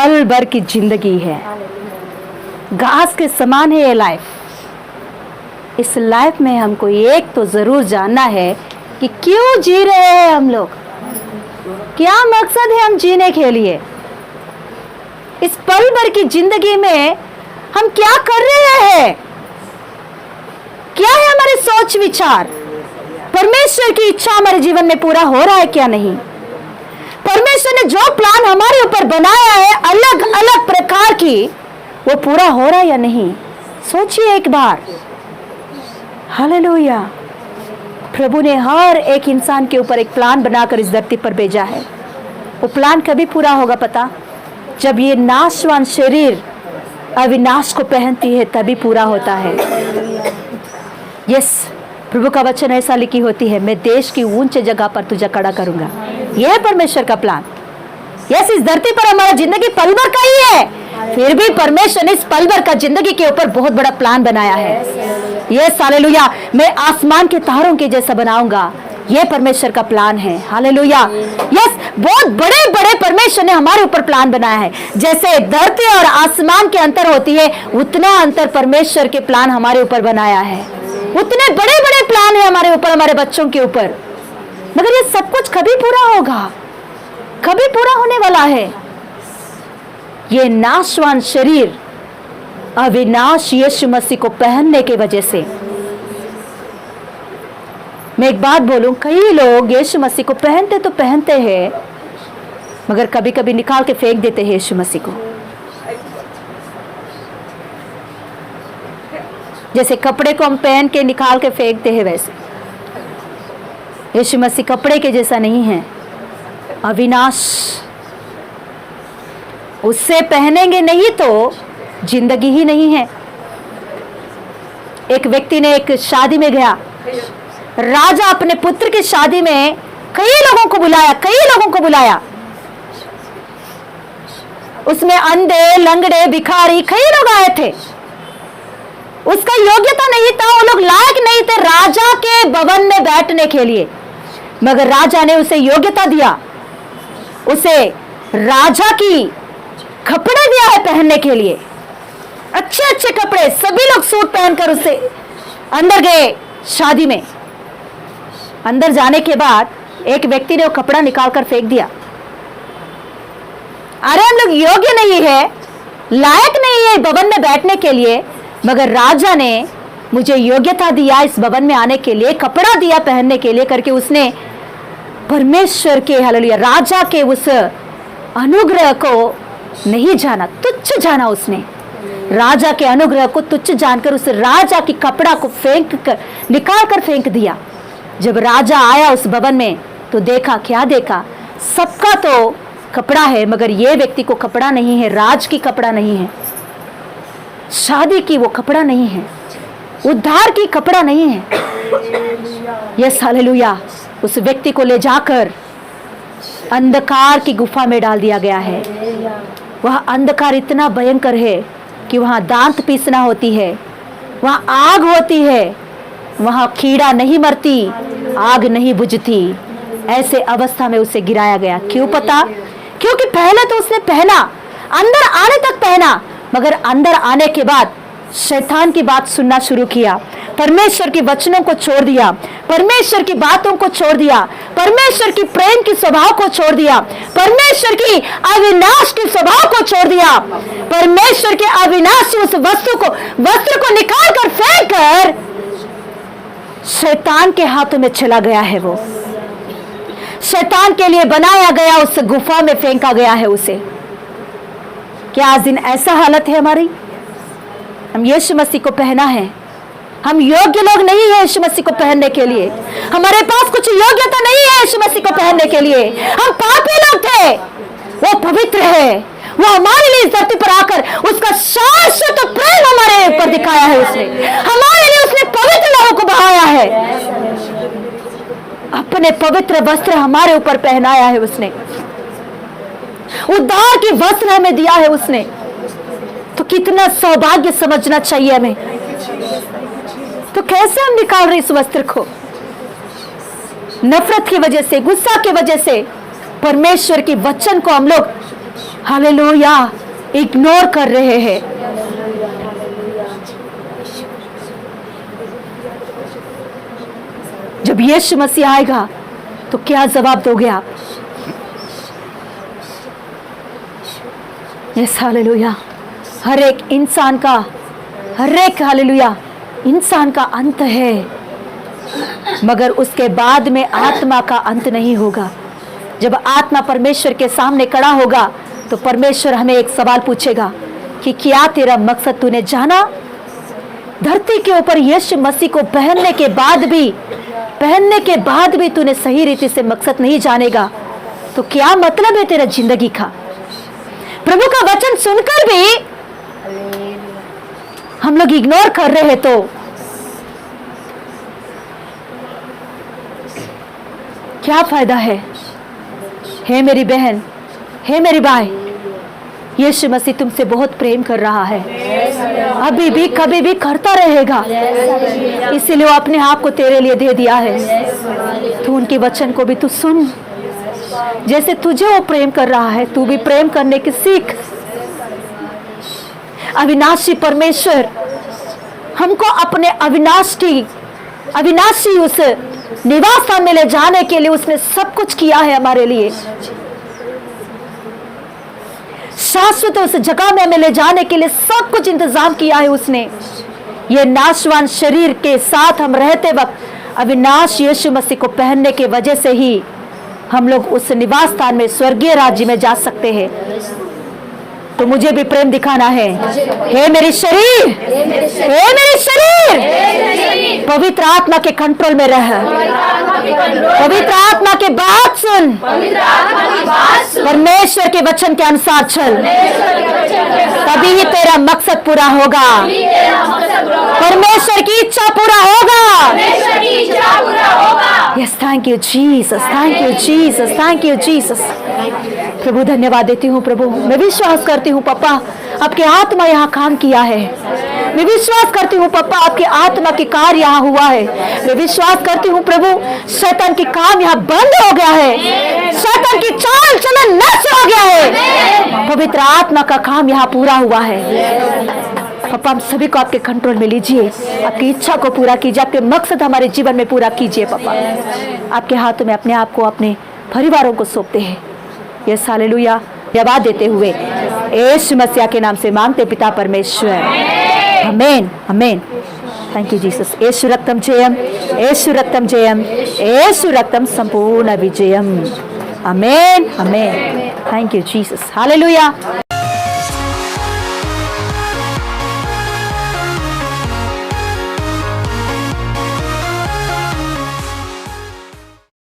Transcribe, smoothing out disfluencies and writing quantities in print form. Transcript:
पल भर की जिंदगी है, घास के समान है ये लाइफ। इस लाइफ में हमको एक तो जरूर जानना है कि क्यों जी रहे हैं हम लोग, क्या मकसद है हम जीने के लिए। इस पल भर की जिंदगी में हम क्या कर रहे हैं, क्या है हमारे सोच विचार, परमेश्वर की इच्छा हमारे जीवन में पूरा हो रहा है क्या नहीं। परमेश्वर ने जो प्लान हमारे ऊपर बनाया है अलग अलग प्रकार की, वो पूरा हो रहा है या नहीं, सोचिए एक बार। हालेलुया। प्रभु ने हर एक इंसान के ऊपर एक प्लान बनाकर इस धरती पर भेजा है। वो प्लान कभी पूरा होगा पता, जब ये नाशवान शरीर अविनाश को पहनती है तभी पूरा होता है। यस, प्रभु का वचन ऐसा लिखी होती है, मैं देश की ऊंचे जगह पर तुझे खड़ा करूंगा। यह है परमेश्वर का प्लान। यस, इस धरती पर हमारा जिंदगी पल भर का ही है, फिर भी परमेश्वर ने इस पल भर का जिंदगी के ऊपर बहुत बड़ा प्लान बनाया है। Yes, hallelujah. मैं आसमान के तारों के जैसा बनाऊंगा, यह परमेश्वर का प्लान है। हालेलुया। यस, बहुत बड़े बड़े परमेश्वर ने हमारे ऊपर प्लान बनाया है। जैसे धरती और आसमान के अंतर होती है, उतना अंतर परमेश्वर के प्लान हमारे ऊपर बनाया है। उतने बड़े बड़े प्लान है हमारे ऊपर, हमारे बच्चों के ऊपर। मगर ये सब कुछ कभी पूरा होगा, कभी पूरा होने वाला है। ये नाशवान शरीर अविनाश यीशु मसीह को पहनने की वजह से। मैं एक बात बोलूं, कई लोग यीशु मसीह को पहनते तो पहनते हैं, मगर कभी कभी निकाल के फेंक देते हैं यीशु मसीह को। जैसे कपड़े को हम पहन के निकाल के फेंकते हैं, वैसे यीशु मसीह कपड़े के जैसा नहीं है, अविनाश। उससे पहनेंगे नहीं तो जिंदगी ही नहीं है। एक व्यक्ति ने एक शादी में गया, राजा अपने पुत्र की शादी में कई लोगों को बुलाया। उसमें अंधे, लंगड़े, भिखारी कई लोग आए थे। उसका योग्यता नहीं था, वो लोग लायक नहीं थे राजा के भवन में बैठने के लिए, मगर राजा ने उसे योग्यता दिया, उसे राजा की कपड़े दिया है पहनने के लिए, अच्छे अच्छे कपड़े। सभी लोग सूट पहनकर उससे अंदर गए शादी में। अंदर जाने के बाद एक व्यक्ति ने वो कपड़ा निकालकर फेंक दिया। अरे हम लोग योग्य नहीं है, लायक नहीं है भवन में बैठने के लिए, मगर राजा ने मुझे योग्यता दिया इस भवन में आने के लिए, कपड़ा दिया पहनने के लिए करके उसने परमेश्वर के, हालेलुया, राजा के उस अनुग्रह को नहीं जाना, तुच्छ जाना। उसने राजा के अनुग्रह को तुच्छ जानकर उस राजा की कपड़ा को निकाल कर फेंक दिया। जब राजा आया उस भवन में तो देखा, क्या देखा, सबका तो कपड़ा है मगर ये व्यक्ति को कपड़ा नहीं है, राज की कपड़ा नहीं है, शादी की वो कपड़ा नहीं है, उद्धार की कपड़ा नहीं है। Yes, hallelujah. उस व्यक्ति को ले जाकर अंधकार की गुफा में डाल दिया गया है। वह अंधकार इतना भयंकर है कि वहाँ दांत पीसना होती है, वहाँ आग होती है, वहाँ कीड़ा नहीं मरती, आग नहीं बुझती। ऐसे अवस्था में उसे गिराया गया। क्यों पता? क्योंकि पहले तो उसने पहना, अंदर आने तक पहना, मगर अंदर आने के बाद शैतान की बात सुनना शुरू किया, परमेश्वर के वचनों को छोड़ दिया, परमेश्वर की बातों को छोड़ दिया, परमेश्वर की प्रेम की स्वभाव को छोड़ दिया, परमेश्वर की अविनाश की स्वभाव को छोड़ दिया, परमेश्वर के अविनाशी उस वस्त्र को निकाल कर फेंक कर शैतान के हाथों में चला गया है। वो शैतान के लिए बनाया गया उस गुफा में फेंका गया है उसे। क्या आज दिन ऐसा हालत है हमारी? हम यीशु मसीह को पहना है, हम योग्य लोग नहीं है यीशु मसीह को पहनने के लिए, हमारे पास कुछ योग्यता नहीं है यीशु मसीह को पहनने के लिए। हम पापी लोग थे, वो पवित्र है, वो हमारे लिए इस धरती पर आकर उसका शाश्वत प्रेम हमारे ऊपर दिखाया है। उसने हमारे लिए उसने पवित्र लोगों को बहाया है, अपने पवित्र वस्त्र हमारे ऊपर पहनाया है उसने, उद्धार की वस्त्र हमें दिया है उसने। तो कितना सौभाग्य समझना चाहिए हमें। तो कैसे हम निकाल रहे इस वस्त्र को? नफरत की वजह से, गुस्सा की वजह से परमेश्वर के वचन को हम लोग हालेलुया इग्नोर कर रहे हैं। जब यीशु मसीह आएगा तो क्या जवाब दोगे आप? Yes hallelujah. हर एक इंसान का, हर एक हालेलुया इंसान का अंत है, मगर उसके बाद में आत्मा का अंत नहीं होगा। जब आत्मा परमेश्वर के सामने खड़ा होगा तो परमेश्वर हमें एक सवाल पूछेगा कि क्या तेरा मकसद तूने जाना? धरती के ऊपर यीशु मसीह को पहनने के बाद भी तूने सही रीति से मकसद नहीं जानेगा तो क्या मतलब है तेरा जिंदगी का? प्रभु का वचन सुनकर भी हम लोग इग्नोर कर रहे हैं तो क्या फायदा है? हे मेरी बहन, हे मेरी भाई, यीशु मसीह तुमसे बहुत प्रेम कर रहा है, अभी भी कभी भी करता रहेगा। इसीलिए वो अपने आप को तेरे लिए दे दिया है। तू उनके वचन को भी तू सुन, जैसे तुझे वो प्रेम कर रहा है तू भी प्रेम करने की सीख। अविनाशी परमेश्वर हमको अपने अविनाशी उस निवास स्थान में ले जाने के लिए उसने सब कुछ किया है हमारे लिए। शाश्वत उस जगह में हमें ले जाने के लिए सब कुछ इंतजाम किया है उसने। ये नाशवान शरीर के साथ हम रहते वक्त अविनाश यीशु मसीह को पहनने की वजह से ही हम लोग उस निवास स्थान में स्वर्गीय राज्य में जा सकते हैं। तो मुझे भी प्रेम दिखाना है। हे मेरी शरीर, हे मेरी शरीर, पवित्र आत्मा के कंट्रोल में रह, पवित्र आत्मा के बात सुन, परमेश्वर के वचन के अनुसार चल, तभी ही तेरा मकसद पूरा होगा, परमेश्वर की इच्छा पूरा होगा। Yes, thank you Jesus, thank you Jesus, thank you Jesus. प्रभु धन्यवाद देती हूँ प्रभु। मैं विश्वास करती हूँ पापा आपके आत्मा यहाँ काम किया है। मैं विश्वास करती हूँ पापा आपके आत्मा की कार्य यहाँ हुआ है। मैं विश्वास करती हूँ प्रभु शैतान की काम यहाँ बंद हो गया है, शैतान की चाल चलन नष्ट हो गया है, पवित्र आत्मा का काम यहाँ पूरा हुआ है। पापा हम सभी को आपके कंट्रोल में लीजिए, आपकी इच्छा को पूरा कीजिए, आपके मकसद हमारे जीवन में पूरा कीजिए। पापा आपके हाथों में अपने आप को, अपने परिवारों को सौंपते हैं। ये हालेलुया जवाब देते हुए यीशु मसीह के नाम से मांगते पिता परमेश्वर, आमीन आमीन। Thank you Jesus. यीशु रक्तम जयम, यीशु रक्तम जयम, यीशु रक्तम संपूर्ण विजयम। आमीन आमीन। Thank you Jesus. हालेलुया।